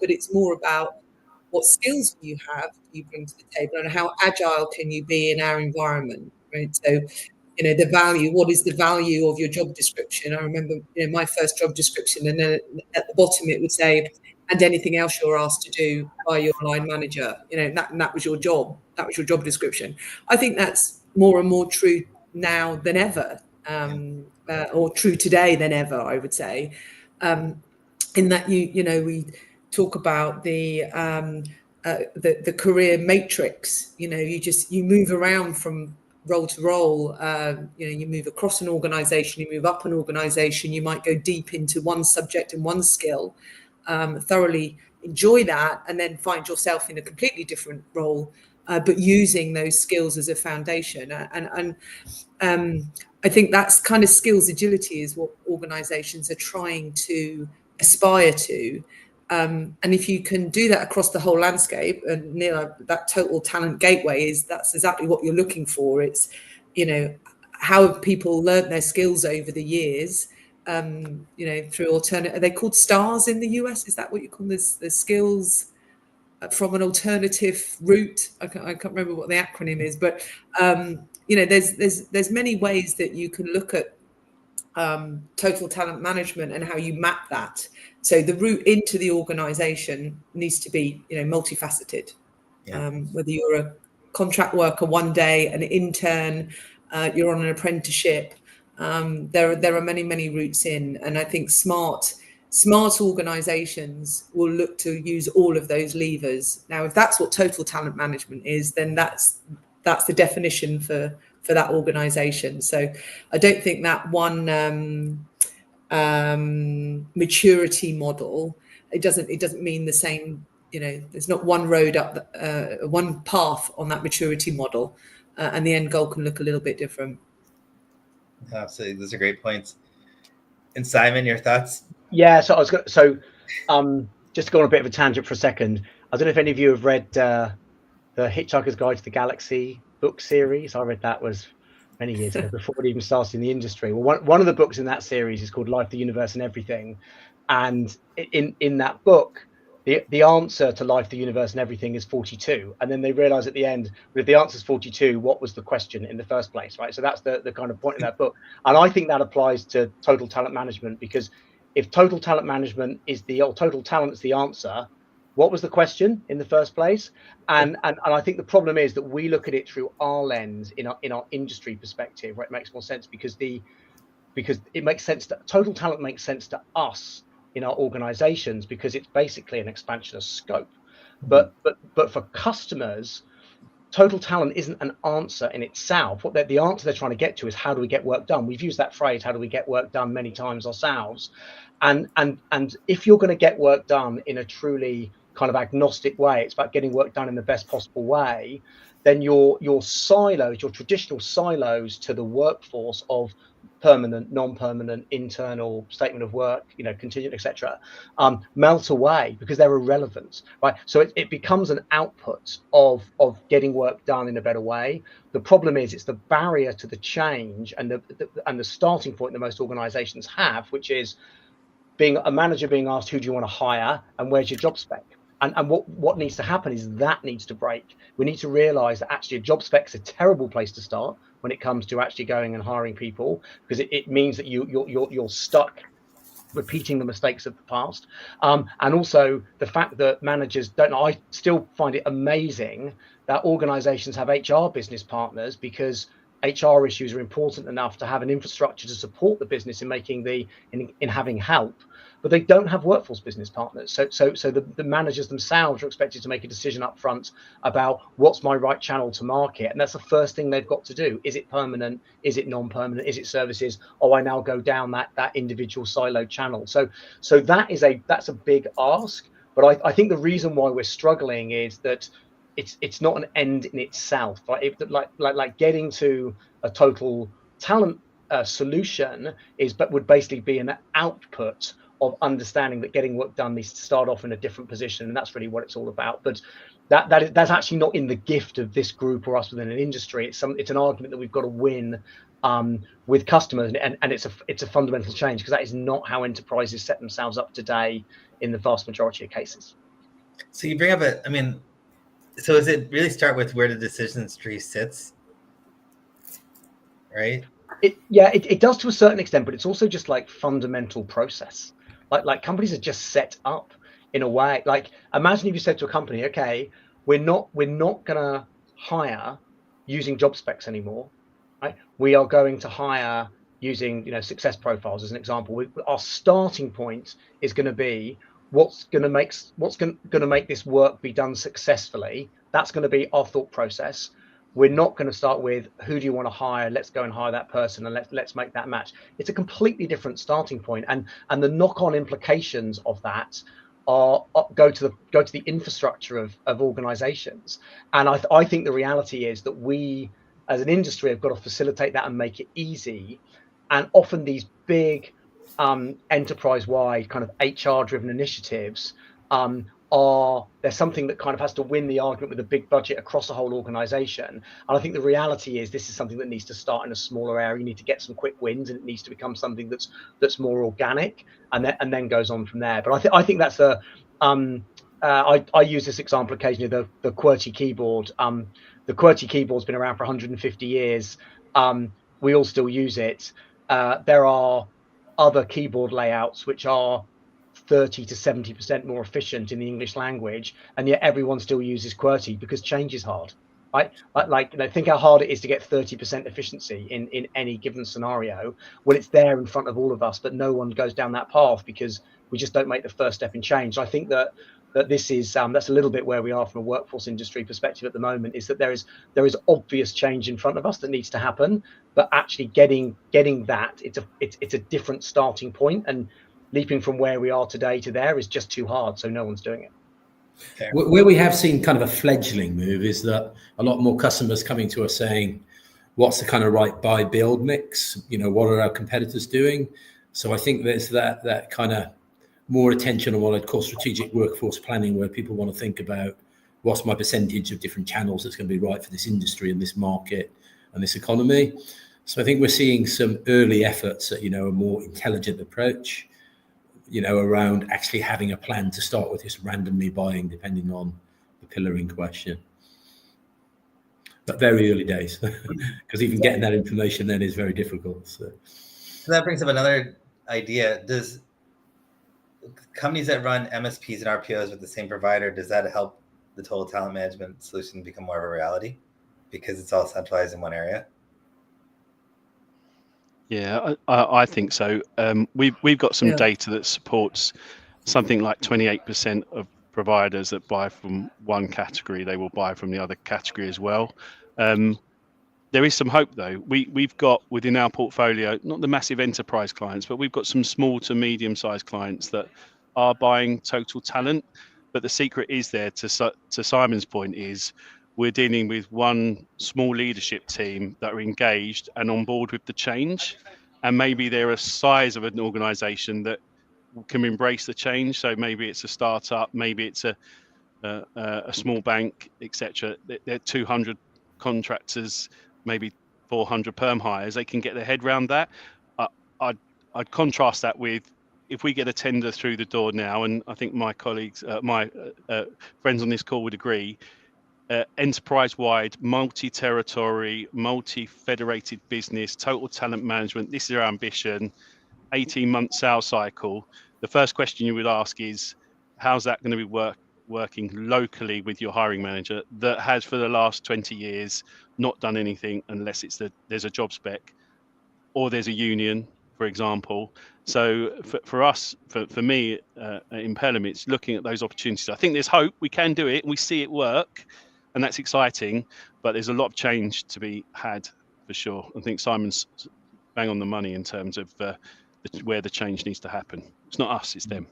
but it's more about what skills do you bring to the table, and how agile can you be in our environment, right? So, the value, what is the value of your job description? I remember, my first job description, and then at the bottom it would say, and anything else you're asked to do by your line manager, that was your job. That was your job description. I think that's more and more true now than ever, or true today than ever, I would say, in that we talk about the career matrix. You move around from role to role. You move across an organization, you move up an organization, you might go deep into one subject and one skill, thoroughly enjoy that, and then find yourself in a completely different role, but using those skills as a foundation. And I think that's kind of skills agility is what organizations are trying to aspire to. And if you can do that across the whole landscape, and Neil, that total talent gateway that's exactly what you're looking for. It's, how have people learned their skills over the years, through alternate, are they called stars in the US? Is that what you call this, the skills from an alternative route? I can't remember what the acronym is, but, there's many ways that you can look at total talent management and how you map that. So the route into the organization needs to be, multifaceted. Whether you're a contract worker one day, an intern, you're on an apprenticeship, there are many routes in, and I think smart organizations will look to use all of those levers. Now, if that's what total talent management is, then that's the definition for that organization. So I don't think that one maturity model, it doesn't mean the same. There's not one road up, one path on that maturity model, and the end goal can look a little bit different. Absolutely, those are great points. And Simon, your thoughts? Yeah, so just to go on a bit of a tangent for a second. I don't know if any of you have read the Hitchhiker's Guide to the Galaxy book series. I read that was many years ago, before it even started in the industry. Well, one of the books in that series is called Life, the Universe and Everything. And in that book, the answer to life, the universe and everything is 42. And then they realize at the end, if the answer is 42, what was the question in the first place, right? So that's the kind of point in that book. And I think that applies to total talent management, because if total talent management is total talent is the answer, what was the question in the first place? And I think the problem is that we look at it through our lens in our industry perspective, where it makes more sense, because it makes sense to total talent makes sense to us in our organizations, because it's basically an expansion of scope. But for customers, total talent isn't an answer in itself. What the answer they're trying to get to is, how do we get work done? We've used that phrase, how do we get work done, many times ourselves. And if you're going to get work done in a truly kind of agnostic way, it's about getting work done in the best possible way, then your silos, your traditional silos to the workforce of permanent, non-permanent, internal, statement of work, contingent, etc., melt away, because they're irrelevant, right? So it becomes an output of getting work done in a better way. The problem is, it's the barrier to the change and the starting point that most organizations have, which is being a manager being asked, who do you want to hire and where's your job spec? And what needs to happen is that needs to break. We need to realize that actually a job spec is a terrible place to start when it comes to actually going and hiring people, because it means that you're stuck repeating the mistakes of the past. And also the fact that managers don't, I still find it amazing that organizations have HR business partners, because HR issues are important enough to have an infrastructure to support the business in having help, but they don't have workforce business partners. So the managers themselves are expected to make a decision up front about what's my right channel to market, and that's the first thing they've got to do. Is it permanent? Is it non-permanent? Is it services? Oh, I now go down that individual siloed channel. So that's a big ask. But I think the reason why we're struggling is that it's not an end in itself. Like getting to a total talent solution would basically be an output of understanding that getting work done needs to start off in a different position, and that's really what it's all about. But that's actually not in the gift of this group or us within an industry. It's an argument that we've got to win with customers, and it's a fundamental change, because that is not how enterprises set themselves up today in the vast majority of cases. So you bring up so does it really start with where the decision tree sits, right? It does to a certain extent, but it's also just like fundamental process. Like companies are just set up in a way. Like, imagine if you said to a company, okay, we're not gonna hire using job specs anymore, right? We are going to hire using success profiles as an example. Our starting point is going to be what's going to make this work be done successfully. That's going to be our thought process. We're not going to start with who do you want to hire? Let's go and hire that person and let's make that match. It's a completely different starting point, and the knock-on implications of that go to the infrastructure of organizations. And I think the reality is that we as an industry have got to facilitate that and make it easy. And often these big enterprise-wide kind of HR-driven initiatives there's something that kind of has to win the argument with a big budget across the whole organization. And I think the reality is this is something that needs to start in a smaller area. You need to get some quick wins, and it needs to become something that's more organic, and then goes on from there. But I think that's I use this example occasionally, the QWERTY keyboard. The QWERTY keyboard's been around for 150 years. We all still use it. There are other keyboard layouts which are 30 to 70% more efficient in the English language, and yet everyone still uses QWERTY because change is hard, right? Think how hard it is to get 30% efficiency in any given scenario. Well, it's there in front of all of us, but no one goes down that path because we just don't make the first step in change. So I think that this is that's a little bit where we are from a workforce industry perspective at the moment, is that there is obvious change in front of us that needs to happen, but actually getting that, it's a different starting point, and leaping from where we are today to there is just too hard, so no one's doing it. Okay. Where we have seen kind of a fledgling move is that a lot more customers coming to us saying, what's the kind of right buy build mix? What are our competitors doing? So I think there's that kind of more attention on what I'd call strategic workforce planning, where people want to think about what's my percentage of different channels that's going to be right for this industry and this market and this economy. So I think we're seeing some early efforts at, a more intelligent approach, around actually having a plan to start with just randomly buying depending on the pillar in question. But very early days, because even getting that information then is very difficult. So that brings up another idea. Does companies that run MSPs and RPOs with the same provider, does that help the total talent management solution become more of a reality because it's all centralized in one area? Yeah, I think so. We've got some data that supports something like 28% of providers that buy from one category, they will buy from the other category as well. There is some hope though. We've got within our portfolio, not the massive enterprise clients, but we've got some small to medium-sized clients that are buying total talent. But the secret is there, to Simon's point, is we're dealing with one small leadership team that are engaged and on board with the change. And maybe they're a size of an organization that can embrace the change. So maybe it's a startup, maybe it's a small bank, etc. They're 200 contractors, maybe 400 perm hires. They can get their head around that. I'd contrast that with, if we get a tender through the door now, and I think my colleagues, my friends on this call would agree, enterprise-wide, multi-territory, multi-federated business, total talent management. This is our ambition. 18-month sales cycle. The first question you would ask is, how's that going to be working locally with your hiring manager that has for the last 20 years not done anything unless there's a job spec or there's a union, for example. So for us, for me, in Pelham, it's looking at those opportunities. I think there's hope. We can do it. We see it work. And that's exciting, but there's a lot of change to be had for sure. I think Simon's bang on the money in terms of where the change needs to happen. It's not us, it's them.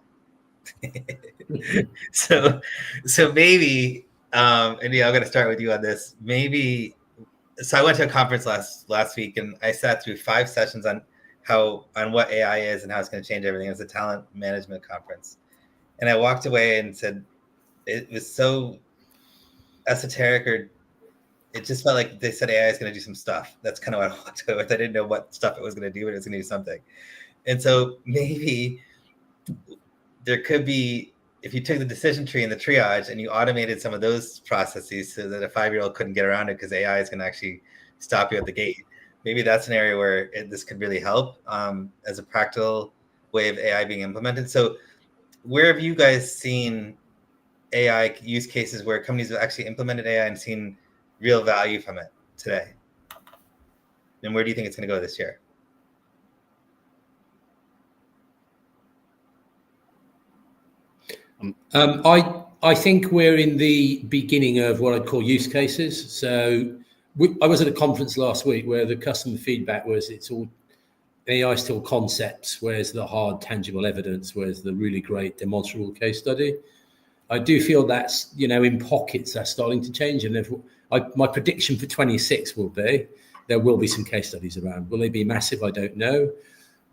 So maybe, and yeah, I'm going to start with you on this. Maybe, so I went to a conference last week, and I sat through 5 sessions on what AI is and how it's going to change everything. It was a talent management conference, and I walked away and said it was so esoteric, or it just felt like they said AI is going to do some stuff. That's kind of what I walked away with. I didn't know what stuff it was going to do, but it was going to do something. And so maybe there could be, if you took the decision tree and the triage and you automated some of those processes so that a 5-year-old couldn't get around it because AI is going to actually stop you at the gate. Maybe that's an area where this could really help as a practical way of AI being implemented. So where have you guys seen AI use cases where companies have actually implemented AI and seen real value from it today? And where do you think it's going to go this year? I think we're in the beginning of what I'd call use cases. So I was at a conference last week where the customer feedback was it's all AI still concepts, where's the hard tangible evidence, where's the really great demonstrable case study. I do feel that's, in pockets that's starting to change. And my prediction for 26 will be there will be some case studies around. Will they be massive? I don't know.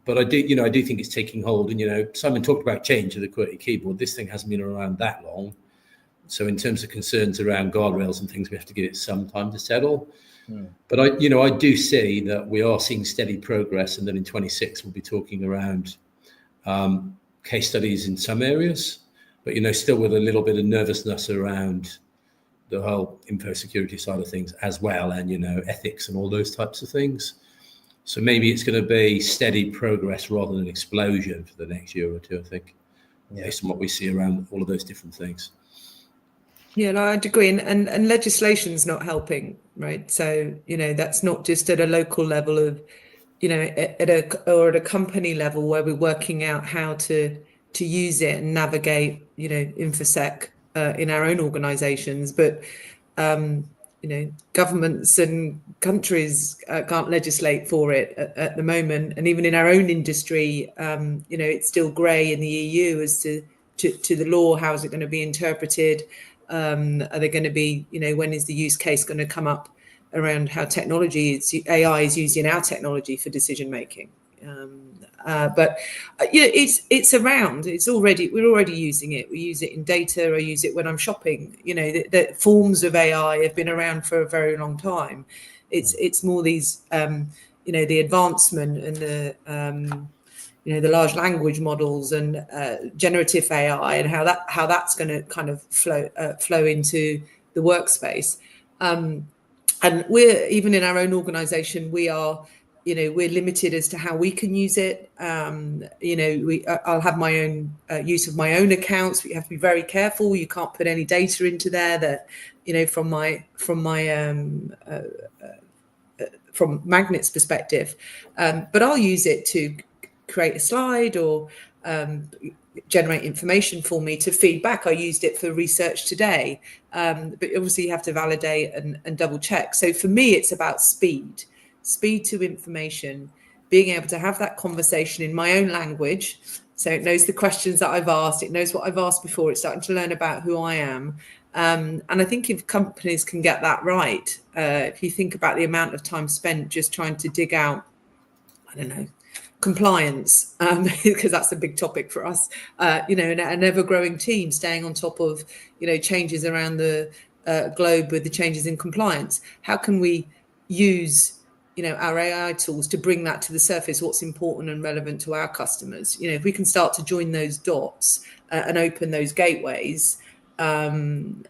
But I do think it's taking hold. And, Simon talked about change of the QWERTY keyboard. This thing hasn't been around that long. So in terms of concerns around guardrails and things, we have to give it some time to settle. But I do see that we are seeing steady progress, and then in 26 we'll be talking around case studies in some areas, but still with a little bit of nervousness around the whole info security side of things as well, and ethics and all those types of things. So maybe it's going to be steady progress rather than an explosion for the next year or two, I think, based on what we see around all of those different things. Yeah, no, I'd agree. And legislation's not helping, right? So, that's not just at a local level of, at a company level where we're working out how to use it and navigate, InfoSec in our own organizations. But, governments and countries can't legislate for it at the moment. And even in our own industry, it's still grey in the EU as to the law. How is it going to be interpreted? Are they going to be, when is the use case going to come up around how AI is used in our technology for decision making? But it's around. We're already using it. We use it in data. I use it when I'm shopping. The forms of AI have been around for a very long time. It's more these, the advancement and the large language models and generative AI and how that's going to kind of flow into the workspace. And we're, even in our own organization, we are, we're limited as to how we can use it. I'll have my own use of my own accounts. We have to be very careful. You can't put any data into there that, from Magnet's perspective. But I'll use it to create a slide or generate information for me to feed back. I used it for research today, but obviously you have to validate and double check. So for me, it's about speed to information, being able to have that conversation in my own language. So it knows the questions that I've asked. It knows what I've asked before. It's starting to learn about who I am. And I think if companies can get that right, if you think about the amount of time spent just trying to dig out, I don't know, compliance, because that's a big topic for us, and an ever-growing team staying on top of, changes around the globe with the changes in compliance. How can we use, our AI tools to bring that to the surface, what's important and relevant to our customers? If we can start to join those dots and open those gateways, then,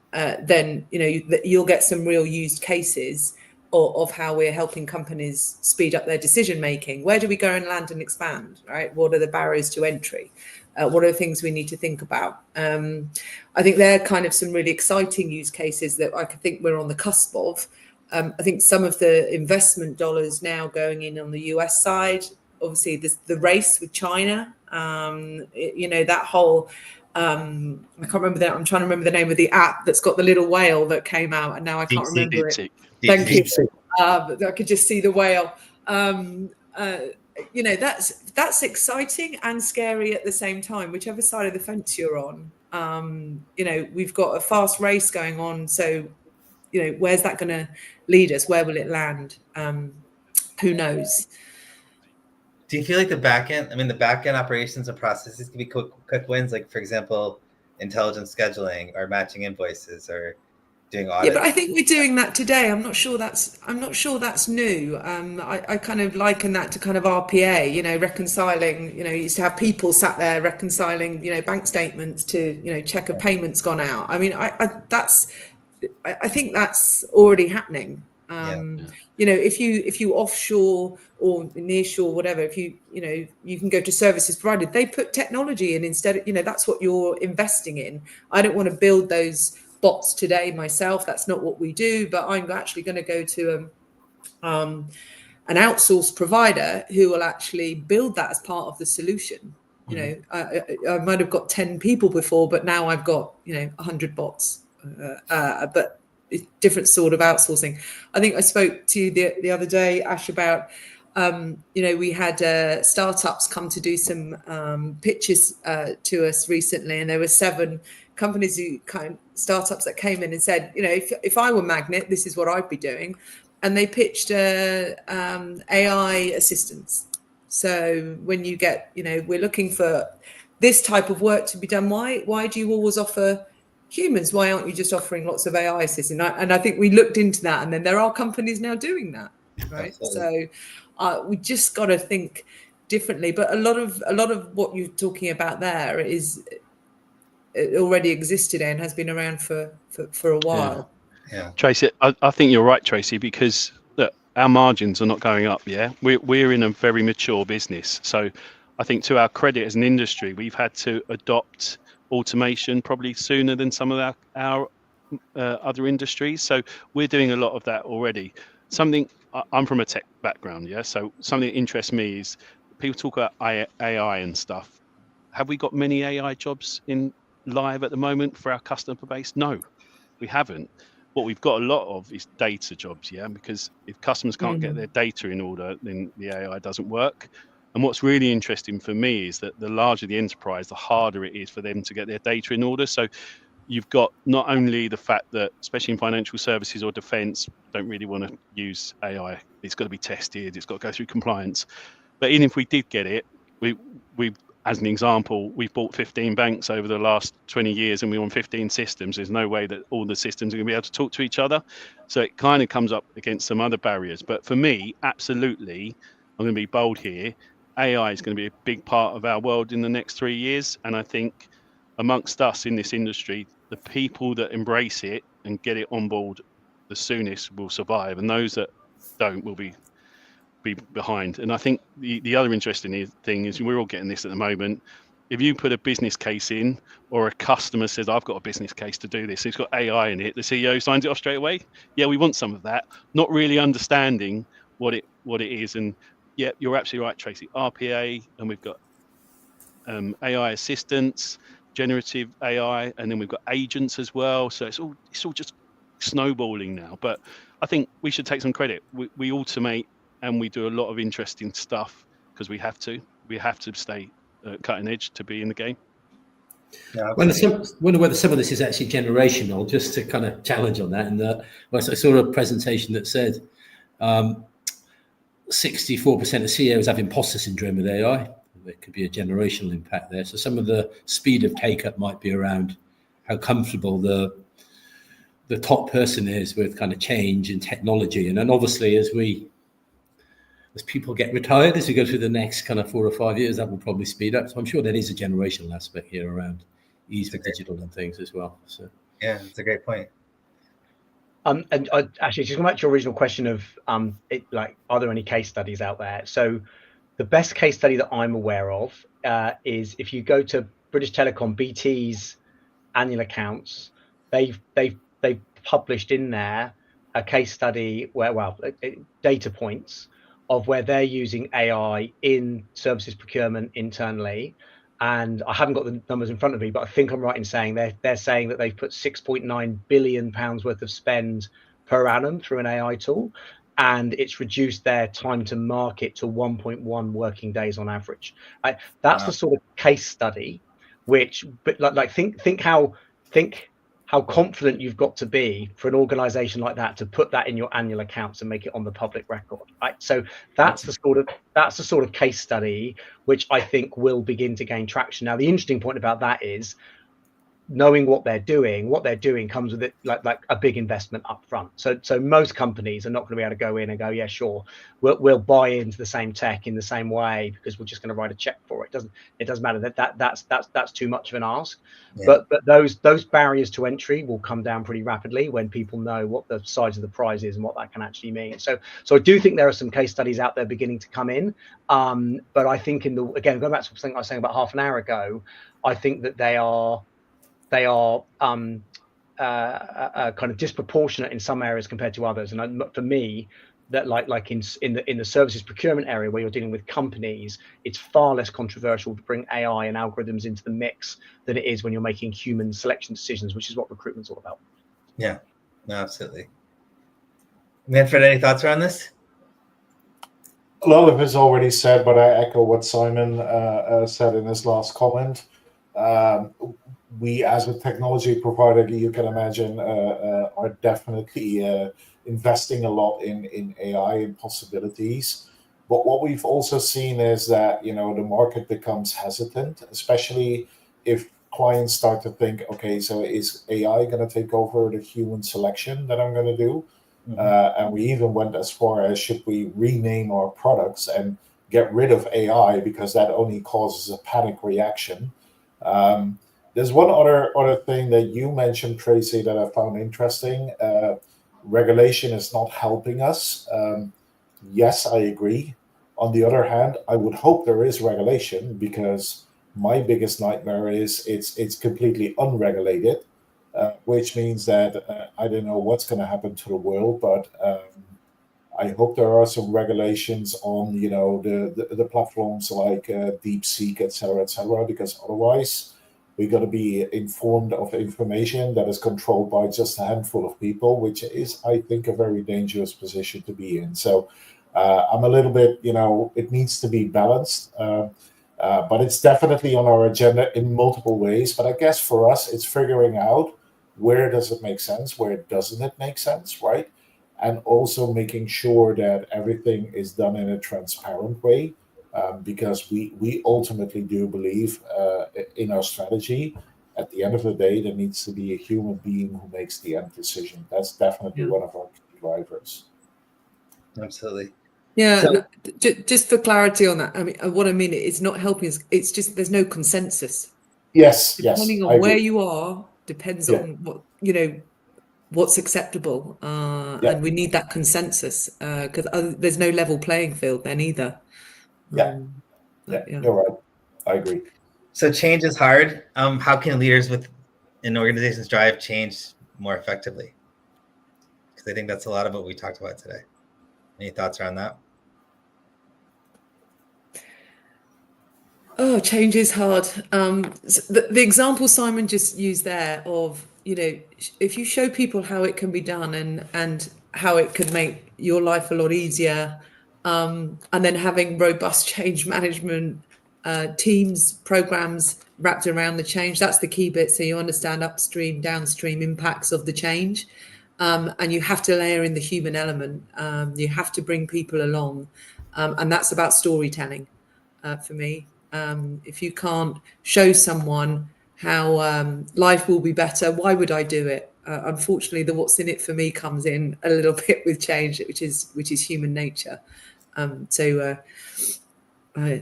you'll get some real used cases of how we're helping companies speed up their decision making. Where do we go and land and expand, right? What are the barriers to entry? What are the things we need to think about? I think they're kind of some really exciting use cases that I think we're on the cusp of. I think some of the investment dollars now going in on the US side, obviously the race with China, that whole, I can't remember that. I'm trying to remember the name of the app that's got the little whale that came out, and now I can't remember it. Thank you. I could just see the whale. That's exciting and scary at the same time, whichever side of the fence you're on. We've got a fast race going on. So, where's that going to lead us? Where will it land? Who knows? Do you feel like the back end operations and processes can be quick wins? Like, for example, intelligent scheduling or matching invoices or doing audits. Yeah, but I think we're doing that today. I'm not sure that's new. I kind of liken that to kind of RPA, reconciling, you used to have people sat there reconciling, bank statements to, check a payment's gone out. I mean, I think that's already happening. If you offshore or nearshore, whatever, if you can go to services provided, they put technology in instead of, that's what you're investing in. I don't want to build those bots today myself. That's not what we do, but I'm actually going to go to an outsourced provider who will actually build that as part of the solution. I might have got 10 people before, but now I've got 100 bots, but different sort of outsourcing. I think I spoke to you the other day, Ash, about we had startups come to do some pitches to us recently, and there were 7 companies startups that came in and said, if I were Magnet, this is what I'd be doing. And they pitched AI assistants. So when you get, we're looking for this type of work to be done, why do you always offer humans? Why aren't you just offering lots of AI assistants? And I think we looked into that, and then there are companies now doing that, right? Absolutely. So we just got to think differently. But a lot of what you're talking about there is it already existed and has been around for a while. Yeah. Tracy, I think you're right, Tracy, because look, our margins are not going up. Yeah, we're in a very mature business, so I think to our credit as an industry, we've had to adopt automation probably sooner than some of our other industries. So we're doing a lot of that already. I'm from a tech background, yeah. So something that interests me is people talk about AI and stuff. Have we got many AI jobs in live at the moment for our customer base? No, we haven't. What we've got a lot of is data jobs, yeah, because if customers can't get their data in order, then the AI doesn't work. And what's really interesting for me is that the larger the enterprise, the harder it is for them to get their data in order. So you've got not only the fact that, especially in financial services or defense, don't really want to use AI. It's got to be tested. It's got to go through compliance. But even if we did get it, we as an example, we've bought 15 banks over the last 20 years and we're on 15 systems. There's no way that all the systems are going to be able to talk to each other. So it kind of comes up against some other barriers. But for me, absolutely, I'm going to be bold here. AI is going to be a big part of our world in the next 3 years. And I think amongst us in this industry, the people that embrace it and get it on board the soonest will survive. And those that don't will be behind. And I think the other interesting thing is we're all getting this at the moment. If you put a business case in, or a customer says, I've got a business case to do this, it's got AI in it, the CEO signs it off straight away. Yeah, we want some of that, not really understanding what it is. And yeah, you're absolutely right, Tracy. RPA, and we've got AI assistants, generative AI, and then we've got agents as well. So it's all just snowballing now. But I think we should take some credit. We automate and we do a lot of interesting stuff because we have to stay cutting edge to be in the game. Yeah, wonder whether some of this is actually generational, just to kind of challenge on that. And I saw a presentation that said 64% of CEOs have imposter syndrome with AI. There could be a generational impact there. So some of the speed of take-up might be around how comfortable the top person is with kind of change and technology. And then obviously as people get retired, as we go through the next kind of 4 or 5 years, that will probably speed up. So I'm sure there is a generational aspect here around ease with digital and things as well. So yeah, it's a great point. And actually, just going back to your original question of are there any case studies out there? So the best case study that I'm aware of is if you go to British Telecom, BT's annual accounts, they've published in there a case study where, data points of where they're using AI in services procurement internally. And I haven't got the numbers in front of me, but I think I'm right in saying they're saying that they've put £6.9 billion worth of spend per annum through an AI tool, and it's reduced their time to market to 1.1 working days on average. That's the sort of case study, which, but think how confident you've got to be for an organization like that to put that in your annual accounts and make it on the public record. Right? So that's the sort of case study which I think will begin to gain traction. Now, the interesting point about that is knowing what they're doing comes with it like a big investment up front. So most companies are not going to be able to go in and go, yeah, sure, we'll buy into the same tech in the same way because we're just going to write a check for it. It doesn't matter. That's too much of an ask. Yeah. But those barriers to entry will come down pretty rapidly when people know what the size of the prize is and what that can actually mean. So I do think there are some case studies out there beginning to come in. But I think again, going back to something I was saying about half an hour ago, I think that they are kind of disproportionate in some areas compared to others. And for me, that like in the services procurement area where you're dealing with companies, it's far less controversial to bring AI and algorithms into the mix than it is when you're making human selection decisions, which is what recruitment's all about. Yeah, no, absolutely. Manfred, any thoughts around this? A lot of it's already said, but I echo what Simon said in his last comment. We, as a technology provider, you can imagine, are definitely investing a lot in AI and possibilities. But what we've also seen is that, the market becomes hesitant, especially if clients start to think, okay, so is AI going to take over the human selection that I'm going to do? And we even went as far as, should we rename our products and get rid of AI because that only causes a panic reaction? There's one other thing that you mentioned, Tracy, that I found interesting. Regulation is not helping us. Yes, I agree. On the other hand, I would hope there is regulation, because my biggest nightmare is it's completely unregulated, which means that I don't know what's going to happen to the world, but I hope there are some regulations on the platforms like DeepSeek, et cetera, because otherwise we got to be informed of information that is controlled by just a handful of people, which is, I think, a very dangerous position to be in. So I'm a little bit, it needs to be balanced, but it's definitely on our agenda in multiple ways. But I guess for us, it's figuring out where does it make sense, where doesn't it make sense, right? And also making sure that everything is done in a transparent way. Because we ultimately do believe in our strategy. At the end of the day, there needs to be a human being who makes the end decision. That's definitely one of our key drivers. Absolutely. Yeah, so, just for clarity on that, I mean, what I mean is not helping us. It's just there's no consensus. Yes, depending on where you are depends on what what's acceptable, and we need that consensus because there's no level playing field then either. Yeah, you're right. I agree. So change is hard. How can leaders in organizations drive change more effectively? Because I think that's a lot of what we talked about today. Any thoughts around that? Oh, change is hard. So the example Simon just used there of, if you show people how it can be done and how it could make your life a lot easier, and then having robust change management teams, programs wrapped around the change, that's the key bit. So you understand upstream, downstream impacts of the change, and you have to layer in the human element. You have to bring people along, and that's about storytelling for me. If you can't show someone how life will be better, why would I do it? Unfortunately, the what's in it for me comes in a little bit with change, which is human nature.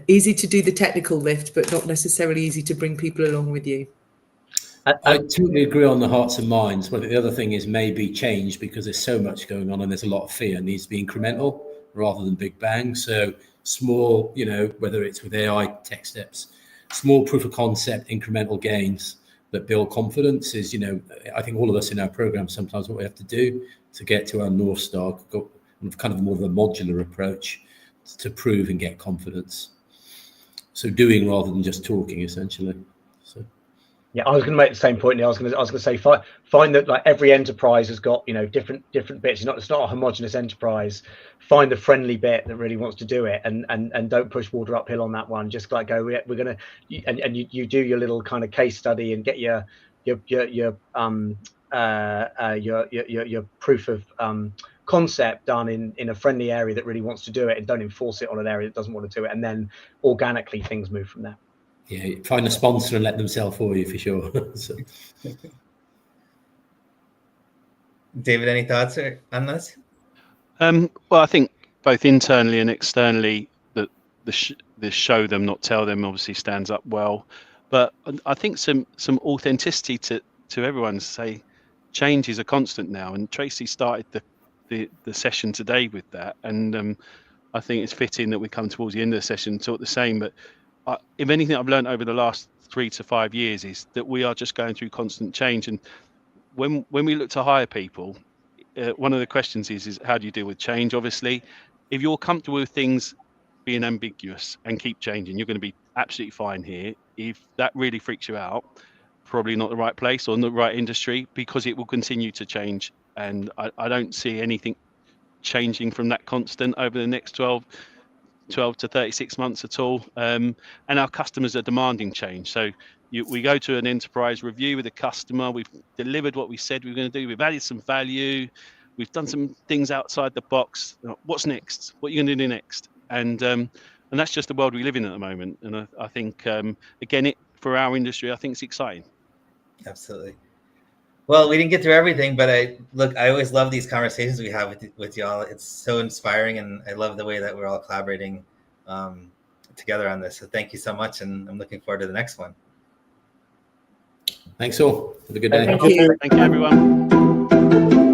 Easy to do the technical lift, but not necessarily easy to bring people along with you. I totally agree on the hearts and minds. But the other thing is maybe change, because there's so much going on and there's a lot of fear, needs to be incremental rather than big bang. So small, whether it's with AI tech steps, small proof of concept, incremental gains that build confidence is, I think all of us in our program, sometimes what we have to do to get to our North Star, kind of more of a modular approach to prove and get confidence. So doing rather than just talking, essentially. So. Yeah, I was going to make the same point. I was going to say find that like every enterprise has got different bits. It's not a homogenous enterprise. Find the friendly bit that really wants to do it, and don't push water uphill on that one. Just like go, we're gonna, and you do your little kind of case study and get your proof of concept done in a friendly area that really wants to do it, and don't enforce it on an area that doesn't want to do it, and then organically things move from there. Yeah, find a sponsor and let them sell for you for sure. So. David, any thoughts on this? Well, I think both internally and externally, that the show them, not tell them, obviously stands up well. But I think some authenticity to everyone, say change is a constant now. And Tracy started the session today with that. And I think it's fitting that we come towards the end of the session and talk the same. But if anything I've learned over the last 3 to 5 years is that we are just going through constant change. And when we look to hire people, one of the questions is how do you deal with change? Obviously, if you're comfortable with things being ambiguous and keep changing, you're going to be absolutely fine here. If that really freaks you out, probably not the right place or not the right industry, because it will continue to change. And I don't see anything changing from that constant over the next 12 to 36 months at all. And our customers are demanding change. So we go to an enterprise review with a customer. We've delivered what we said we were going to do. We've added some value. We've done some things outside the box. What's next? What are you going to do next? And that's just the world we live in at the moment. And I think, again, for our industry, I think it's exciting. Absolutely. Well, we didn't get through everything, but I always love these conversations we have with y'all. It's so inspiring, and I love the way that we're all collaborating together on this. So thank you so much, and I'm looking forward to the next one. Thanks all. Have a good day. Thank you. Thank you, everyone.